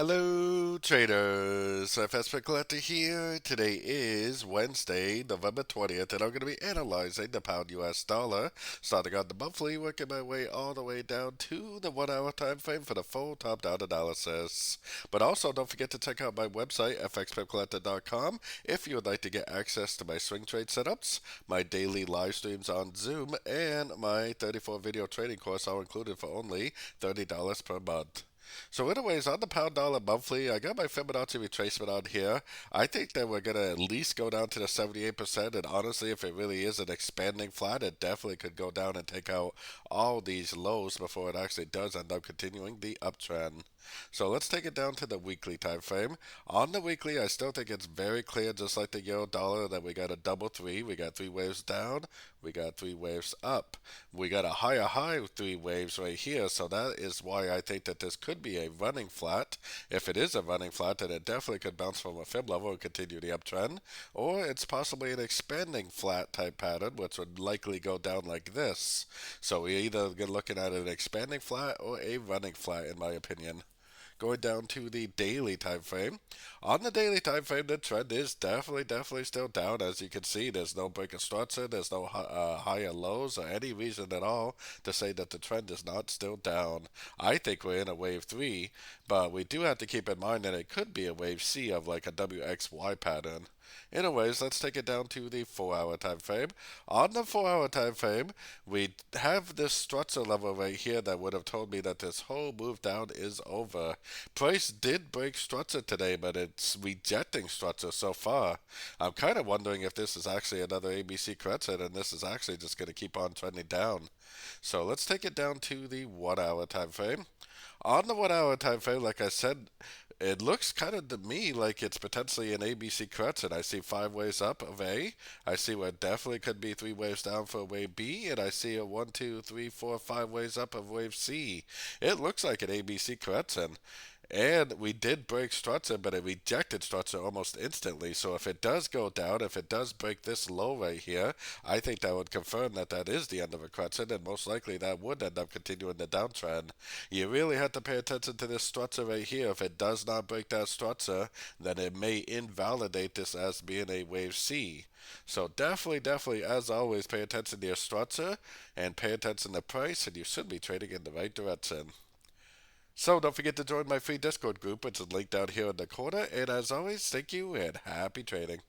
Hello, traders. FX Pip Collector here. Today is Wednesday, November 20th, and I'm going to be analyzing the pound US dollar, starting on the monthly, working my way all the way down to the 1 hour time frame for the full top-down analysis. But also, don't forget to check out my website, fxpipcollector.com, if you would like to get access to my swing trade setups, my daily live streams on Zoom, and my 34 video trading course, all included for only $30 per month. So anyways, on the pound dollar monthly, I got my Fibonacci retracement on here. I think that we're going to at least go down to the 78%, and honestly, if it really is an expanding flat, it definitely could go down and take out all these lows before it actually does end up continuing the uptrend. So let's take it down to the weekly time frame. On the weekly, I still think it's very clear, just like the euro dollar, that we got a double three. We got three waves down, we got three waves up. We got a higher high three waves right here, so that is why I think that this could be a running flat. If it is a running flat, then it definitely could bounce from a fib level and continue the uptrend. Or it's possibly an expanding flat type pattern, which would likely go down like this. So we're either looking at an expanding flat or a running flat, in my opinion. Going down to the daily time frame. On the daily time frame, the trend is definitely still down. As you can see, there's no break of structure, there's no higher lows or any reason at all to say that the trend is not still down. I think we're in a wave 3, but we do have to keep in mind that it could be a wave C of like a WXY pattern. Anyways, let's take it down to the 4 hour time frame. On the 4 hour time frame, we have this structure level right here that would have told me that this whole move down is over. Price did break structure today, but it's rejecting structure so far. I'm kind of wondering if this is actually another ABC correction and this is actually just going to keep on trending down. So let's take it down to the 1 hour time frame. On the 1 hour time frame, like I said, it looks kind of to me like it's potentially an ABC correction. I see 5 waves up of A. I see what definitely could be 3 waves down for wave B, and I see a 1, 2, 3, 4, 5 waves up of wave C. It looks like an ABC correction. And we did break structure, but it rejected structure almost instantly. So if it does go down, if it does break this low right here, I think that would confirm that that is the end of a correction, and most likely that would end up continuing the downtrend. You really have to pay attention to this structure right here. If it does not break that structure, then it may invalidate this as being a wave C. So definitely, as always, pay attention to your structure and pay attention to price, and you should be trading in the right direction. So don't forget to join my free Discord group, which is linked down here in the corner. And as always, thank you and happy trading.